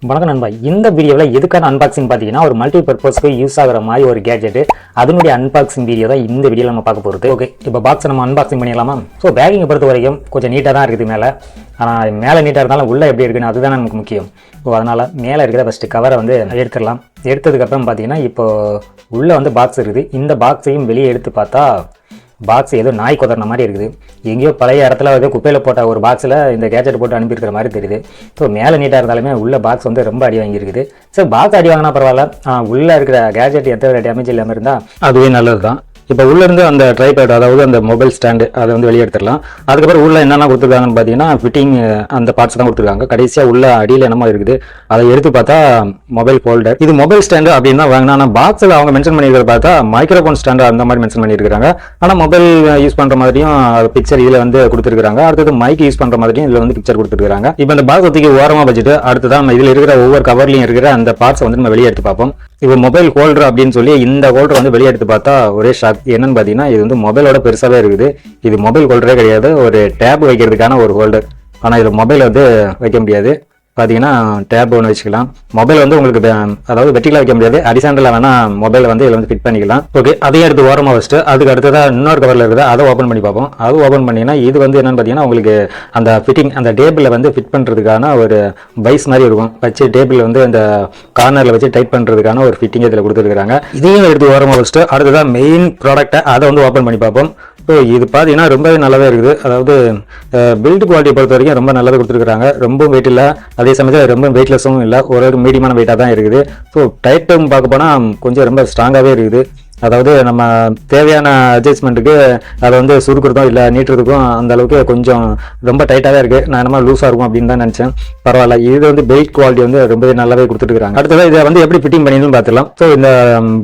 வணக்கம் நண்பா. இந்த வீடியோவில் எதுக்கான அன்பாக்சிங் பார்த்தீங்கன்னா ஒரு மல்டி பர்பஸ்க்கு யூஸ் ஆகிற மாதிரி ஒரு கேஜெட் அதனுடைய அன்பாக்சிங் வீடியோ தான் இந்த வீடியோவில் நம்ம பார்க்க போகிறது. ஓகே, இப்போ பாக்ஸை நம்ம அன்பாக்சிங் பண்ணிடலாமா? ஸோ பேக்கிங்கை பொறுத்த வரைக்கும் கொஞ்சம் நீட்டாக தான் இருக்குது மேலே. ஆனால் மேலே நீட்டாக இருந்தாலும் உள்ளே எப்படி இருக்குன்னு அதுதான் நமக்கு முக்கியம். ஸோ அதனால் மேலே இருக்கிற ஃபஸ்ட்டு கவரை வந்து எடுத்துடலாம். எடுத்ததுக்கப்புறம் பார்த்தீங்கன்னா இப்போ உள்ளே வந்து பாக்ஸ் இருக்குது. இந்த பாக்ஸையும் வெளியே எடுத்து பார்த்தா பாக்ஸ் ஏதோ நாய் கொதறின மாதிரி இருக்குது. எங்கேயோ பழைய இடத்துல வந்து குப்பையில் போட்ட ஒரு பாக்ஸில் இந்த கேஜெட் போட்டு அனுப்பியிருக்கிற மாதிரி தெரியுது. ஸோ மேலே நீட்டாக இருந்தாலுமே உள்ள பாக்ஸ் வந்து ரொம்ப அடி வாங்கியிருக்குது. ஸோ பாக்ஸ் அடி வாங்கினா பரவாயில்ல, உள்ளே இருக்கிற கேஜெட் எந்த ஒரு டேமேஜ் இல்லாமல் இருந்தால் அதுவே நல்லது தான். இப்போ உள்ளேருந்து அந்த ட்ரைபேட், அதாவது அந்த மொபைல் ஸ்டாண்டு, அதை வந்து வெளியே எடுத்துடலாம். அதுக்கப்புறம் உள்ள என்னென்ன கொடுத்துருக்காங்கன்னு பார்த்தீங்கன்னா ஃபிட்டிங் அந்த பார்ட்ஸ் தான் கொடுத்துருக்காங்க. கடைசியாக உள்ள அடியில் என்னமா இருக்குது அதை எடுத்து பார்த்தா மொபைல் ஹோல்டர். இது மொபைல் ஸ்டாண்டு அப்படின்னு தான் வாங்கினா, ஆனால் பாக்ஸில் அவங்க மென்ஷன் பண்ணியிருக்கிறத பார்த்தா மைக்ரோஃபோன் ஸ்டாண்டு அந்த மாதிரி மென்ஷன் பண்ணியிருக்காங்க. ஆனால் மொபைல் யூஸ் பண்ணுற மாதிரியும் பிக்சர் இதில் வந்து கொடுத்துருக்காங்க. அடுத்தது மைக் யூஸ் பண்ணுற மாதிரியும் இதில் வந்து பிக்சர் கொடுத்துருக்காங்க. இப்போ இந்த பாக்ஸ் தூக்கி ஓரமாக வச்சுட்டு அடுத்ததான் நம்ம இதில் இருக்கிற ஒவ்வொரு கவர்லையும் இருக்கிற அந்த பார்ட்ஸை வந்து நம்ம வெளியே எடுத்து பார்ப்போம். இப்போ மொபைல் ஹோல்டர் அப்படின்னு சொல்லி இந்த ஹோல்டர் வந்து வெளியே எடுத்து பார்த்தா ஒரே ஷாக். என்னன்னு பார்த்தீங்கன்னா இது வந்து மொபைலோட பெருசாகவே இருக்குது. இது மொபைல் ஹோல்டரே கிடையாது, ஒரு டேப் வைக்கிறதுக்கான ஒரு ஹோல்டர். ஆனால் இதில் மொபைல் வந்து வைக்க முடியாது. பார்த்தீங்கன்னா டேப் ஒன்று வச்சுக்கலாம். மொபைல் வந்து உங்களுக்கு அதாவது வெட்டிக்கலாம் வைக்க முடியாது, அடிசாண்டில் வேணால் மொபைலை வந்து இதில் வந்து ஃபிட் பண்ணிக்கலாம். ஓகே, அதையும் எடுத்து ஓரமாக வச்சுட்டு அதுக்கு அடுத்ததாக இன்னொரு கவரில் இருக்குது, அதை ஓப்பன் பண்ணி பார்ப்போம். அது ஓப்பன் பண்ணிங்கன்னா இது வந்து என்னென்னு பார்த்தீங்கன்னா உங்களுக்கு அந்த ஃபிட்டிங் அந்த டேபிளில் வந்து ஃபிட் பண்ணுறதுக்கான ஒரு பைஸ் மாதிரி இருக்கும். வச்சு டேபிளில் வந்து அந்த கார்னரில் வச்சு டைட் பண்ணுறதுக்கான ஒரு ஃபிட்டிங் இதில் கொடுத்துருக்காங்க. இதையும் எடுத்து ஓரமாக வச்சுட்டு அடுத்ததாக மெயின் ப்ராடக்ட்டை அதை வந்து ஓப்பன் பண்ணி பார்ப்போம். ஸோ இது பார்த்தீங்கன்னா ரொம்பவே நல்லாவே இருக்குது. அதாவது பில்ட் குவாலிட்டியை பொறுத்த வரைக்கும் ரொம்ப நல்லது கொடுத்துருக்காங்க. ரொம்ப வெயிட் இல்லை, அதே சமயத்தில் ரொம்ப வெயிட்லெஸ்ஸும் இல்லை, ஒரு மீடியமான வெயிட்டாக தான் இருக்குது. ஸோ டைட்டும் பார்க்க போனால் கொஞ்சம் ரொம்ப ஸ்ட்ராங்காகவே இருக்குது. அதாவது நம்ம தேவையான அட்ஜஸ்ட்மெண்ட்டுக்கு அதை வந்து சுருக்கிறதும் இல்லை நீட்டுறதுக்கும் அந்த அளவுக்கு கொஞ்சம் ரொம்ப டைட்டாகவே இருக்குது. நான் என்னமா லூஸாக இருக்கும் அப்படின்னு தான் நினச்சேன். பரவாயில்ல, இது வந்து பெல்ட் குவாலிட்டி வந்து ரொம்பவே நல்லாவே கொடுத்துருக்காங்க. அடுத்தது இதை வந்து எப்படி ஃபிட்டிங் பண்ணின்னு பார்த்துக்கலாம். ஸோ இந்த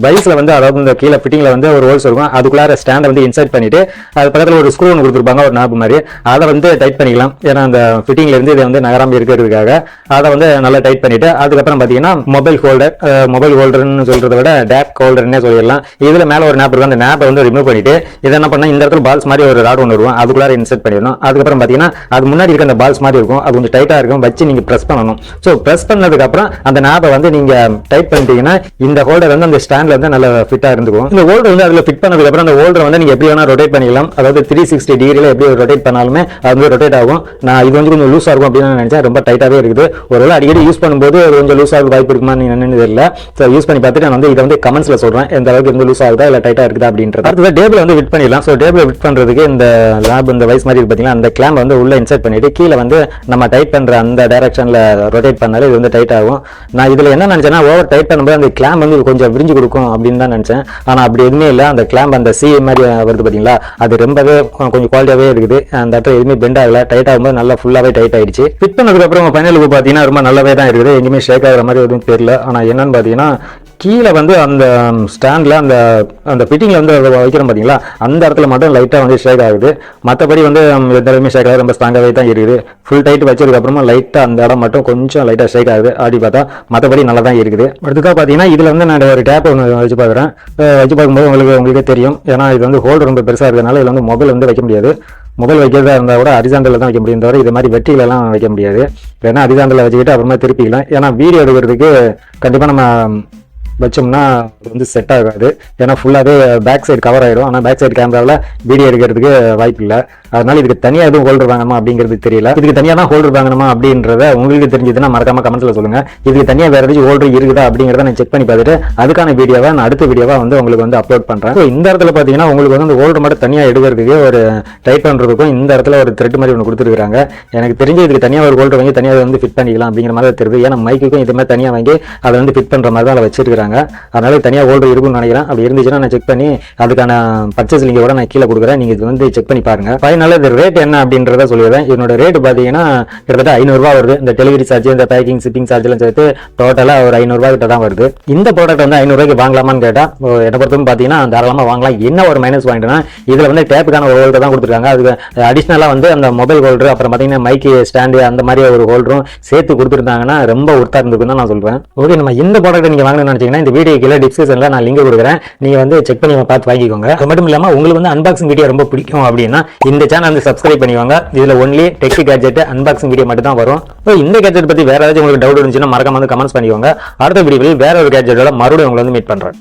பைஸில் வந்து அதாவது இந்த கீழே ஃபிட்டிங்கில் வந்து ஒரு ஹோல்ஸ் இருக்கும். அதுக்குள்ளார ஸ்டாண்டை வந்து இன்சர்ட் பண்ணிட்டு அது பக்கத்தில் ஒரு ஸ்க்ரூ ஒன்று கொடுத்துருப்பாங்க, ஒரு நாப் மாதிரி. அதை வந்து டைட் பண்ணிக்கலாம். ஏன்னா அந்த ஃபிட்டிங்ல இருந்து இதை வந்து நகராமல் இருக்கிறதுக்காக அதை வந்து நல்லா டைட் பண்ணிட்டு அதுக்கப்புறம் பார்த்தீங்கன்னா மொபைல் ஹோல்டர்னு சொல்றதை விட டேப் ஹோல்டர்னே சொல்லிடலாம். இதுல மேல ஒரு நாப் இருக்கும், அந்த நாப்பை வந்து ரிமூவ் பண்ணிட்டு இதை என்ன பண்ணா இந்த இடத்துல பால்ஸ் மாதிரி ஒரு ராட் ஒன்று இருக்கும், அதுக்குள்ளார இன்சர்ட் பண்ணிடணும். அதுக்கப்புறம் பாத்தீங்கன்னா அது முன்னாடி இருக்க அந்த பால்ஸ் மாதிரி இருக்கும், அது கொஞ்சம் டைட்டா இருக்கும், வச்சு நீங்க பிரஸ் பண்ணணும். ஸோ பிரஸ் பண்ணதுக்கு அப்புறம் அந்த நாப்பை வந்து நீங்க டைட் பண்ணிட்டீங்கன்னா இந்த ஹோல்டர் வந்து அந்த ஸ்டாண்ட்ல வந்து நல்ல ஃபிட்டா இருந்துக்கும். இந்த ஹோல்டர் வந்து அதுல ஃபிட் பண்ணதுக்கு அப்புறம் அந்த ஹோல்டர் வந்து நீங்க எப்படி வேணா ரொட்டேட் பண்ணிக்கலாம். அதாவது 360 டிகிரில எப்படி ரொட்டேட் பண்ணாலுமே அது வந்து ரொட்டேட் ஆகும். நான் இது வந்து கொஞ்சம் லூஸா இருக்கும் அப்படின்னு நினைச்சேன், ரொம்ப டைட்டாவே இருக்குது. ஒருவேளை அடிக்கடி யூஸ் பண்ணும்போது கொஞ்சம் லூஸ் ஆக வாய்ப்பு இருக்குமா நீங்க என்னன்னு தெரியல. ஸோ யூஸ் பண்ணி பார்த்துட்டு நான் வந்து இதை வந்து கமெண்ட்ஸ்ல சொல்றேன் எந்த அளவுக்கு வந்து லூஸ் ஆகுதா இல்லை டைட்டா இருக்குதா அப்படின்றது. அடுத்தது டேபிள் வந்து ஃபிட் பண்ணிடலாம். ஸோ டேபிள் ஃபிட் பண்றதுக்கு இந்த லேப் இந்த வைஸ் மாதிரி பார்த்தீங்கன்னா அந்த கிளாம்ப் வந்து உள்ள இன்சர்ட் பண்ணிட்டு கீழே வந்து நம்ம டைட் பண்ற அந்த டைரக்ஷன்ல ரொட்டேட் பண்ணாலே இது வந்து டைட் ஆகும். நான் இதுல என்ன நினைச்சேன்னா ஓவர் டைட் பண்ணும்போது அந்த கிளாம்ப் வந்து கொஞ்சம் விரிஞ்சு கொடுக்கும் அப்படின்னு தான் நினைச்சேன். ஆனா அப்படி எதுவுமே இல்லை. அந்த கிளாம்ப் அந்த சி மாதிரி வருது பார்த்தீங்களா, அது ரொம்பவே கொஞ்சம் குவாலிட்டியாவே இருக்குது. அந்த இடத்துல எதுவுமே பெண்ட் ஆகல, டைட் ஆகும்போது நல்லா ஃபுல்லாவே டைட் ஆயிடுச்சு. ஃபிட் பண்ணதுக்கு அப்புறம் ஃபைனலுக்கு பார்த்தீங்கன்னா ரொம்ப நல்லாவே தான் இருக்குது, எங்கேயுமே ஷேக் ஆகிற மாதிரி எதுவும் தெரியல. ஆனா என்னன்னு பார்த்தீங்கன்னா கீழே வந்து அந்த ஸ்டாண்டில் அந்த ஃபிட்டிங்கில் வந்து வைக்கிறோம் பார்த்தீங்களா, அந்த இடத்துல மட்டும் லைட்டாக வந்து ஷேக் ஆகுது. மற்றபடி வந்து எந்த இடமே ஷேக் ஆகுது, ரொம்ப ஸ்ட்ராங்காகவே தான் இருக்குது. ஃபுல் டைட் வச்சதுக்கப்புறமா லைட்டாக அந்த இடம் மட்டும் கொஞ்சம் லைட்டாக ஷேக் ஆகுது ஆடி பார்த்தா, மற்றபடி நல்லா தான் இருக்குது. அடுத்ததாக பார்த்தீங்கன்னா இதில் வந்து நான் ஒரு டேப் ஒன்று வச்சு பார்க்குறேன். வச்சு பார்க்கும்போது உங்களுக்கே தெரியும், ஏன்னா இது வந்து ஹோல்டர் ரொம்ப பெருசாக இருக்கிறதுனால இதில் வந்து மொபைல் வந்து வைக்க முடியாது. மொபைல் வைக்கிறதா இருந்தால் கூட ஹரிசாண்டலில் தான் வைக்க முடியும், தவிர இது மாதிரி வெட்டிலெல்லாம் வைக்க முடியாது. ஏன்னா ஹரிசாண்டலில் வச்சுக்கிட்டு அப்புறமா திருப்பிக்கலாம். ஏன்னா வீடியோ எடுக்கிறதுக்கு கண்டிப்பாக நம்ம வச்சோம்னா வந்து செட் ஆகாது. ஏன்னா ஃபுல்லாகவே பேக் சைடு கவர் ஆகிடும். ஆனால் பேக் சைடு கேமராவில் வீடியோ எடுக்கிறதுக்கு வாய்ப்பு இல்லை. அதனால இதுக்கு தனியாக எதுவும் ஹோல்டர் வாங்கணுமா அப்படிங்கிறது தெரியல. இதுக்கு தனியாக தான் ஹோல்டர் வாங்கணுமா அப்படின்றத உங்களுக்கு தெரிஞ்சதுன்னா மறக்காம கமெண்ட்ல சொல்லுங்க. இதுக்கு தனியாக வேற ஏதாச்சும் ஹோல்டர் இருக்குதா அப்படிங்கிறத நான் செக் பண்ணி பார்த்துட்டு அதுக்கான வீடியோவை நான் அடுத்த வீடியோவா வந்து உங்களுக்கு வந்து அப்லோட் பண்றேன். இந்த இடத்துல பார்த்தீங்கன்னா உங்களுக்கு வந்து ஹோல்டர் மட்டும் தனியாக எடுக்கிறதுக்கு ஒரு டைட் பண்றதுக்கும் இந்த இடத்துல ஒரு த்ரெட் மாதிரி ஒன்று கொடுத்துருக்காங்க. எனக்கு தெரிஞ்சு இதுக்கு தனியாக ஒரு ஹோல்டர் வாங்கி தனியாக வந்து ஃபிட் பண்ணிக்கலாம் அப்படிங்கிற மாதிரி தெரியுது. ஏன்னா மைக்குக்கும் இது மாதிரி தனியாக வாங்கி அதை வந்து ஃபிட் பண்ற மாதிரி தான் அதை வச்சிருக்காங்க. அதனால தனியாக ஹோல்டர் இருக்கும்னு நினைக்கிறேன். அப்படி இருந்துச்சுன்னா நான் செக் பண்ணி அதுக்கான பர்ச்சேஸ் லிங்கை கூட நான் கீழே கொடுக்குறேன், நீங்க இது வந்து செக் பண்ணி பாருங்க. ஃபைனலாக இது ரேட் என்ன அப்படின்றத சொல்லிடுறேன். இதனோட ரேட் பார்த்தீங்கன்னா கிட்டத்தட்ட 500 ரூபா வருது. இந்த டெலிவரி சார்ஜ், இந்த பேக்கிங் ஷிப்பிங் சார்ஜ் எல்லாம் சேர்த்து டோட்டலாக ஒரு 500 ரூபா கிட்ட தான் வருது. இந்த ப்ராடக்ட் வந்து 500 ரூபாய்க்கு வாங்கலாமான்னு கேட்டா என்ன பொறுத்தவரைக்கும் பார்த்தீங்கன்னா தாராளமாக வாங்கலாம். என்ன ஒரு மைனஸ் பாயிண்ட்னா இதுல வந்து டேப்புக்கான ஒரு ஹோல்டர் தான் கொடுத்துருக்காங்க. அதுக்கு அடிஷனலாக வந்து அந்த மொபைல் ஹோல்டர் அப்புறம் பார்த்தீங்கன்னா மைக்கு ஸ்டாண்டு அந்த மாதிரி ஒரு ஹோல்டரும் சேர்த்து கொடுத்துருந்தாங்கன்னா ரொம்ப ஒர்த்தா இருந்துக்குன்னு தான் நான் சொல்றேன். ஓகே, நம்ம இந்த ப்ராடக்ட் நீங்க வாங்கணும்னு நினைச்சீங்கன்னா வாங்கினீங்கன்னா இந்த வீடியோ கீழே டிஸ்கிரிப்ஷன்ல நான் லிங்க் கொடுக்குறேன், நீங்க வந்து செக் பண்ணி பார்த்து வாங்கிக்கோங்க. அது மட்டும் இல்லாம உங்களுக்கு வந்து அன்பாக்சிங் வீடியோ ரொம்ப பிடிக்கும் அப்படின்னா இந்த சேனல் வந்து சப்ஸ்கிரைப் பண்ணிக்கோங்க. இதுல only tech gadget unboxing video மட்டும் தான் வரும். இந்த கேட்ஜெட் பத்தி வேற ஏதாச்சும் உங்களுக்கு டவுட் இருந்துச்சுன்னா மறக்காம வந்து கமெண்ட்ஸ் பண்ணிக்கோங்க. அடுத்த வீடியோவில் வேற ஒரு கேட்ஜெட்டோட மறுபடியும் உங்களை வந்து மீட் பண்றேன்.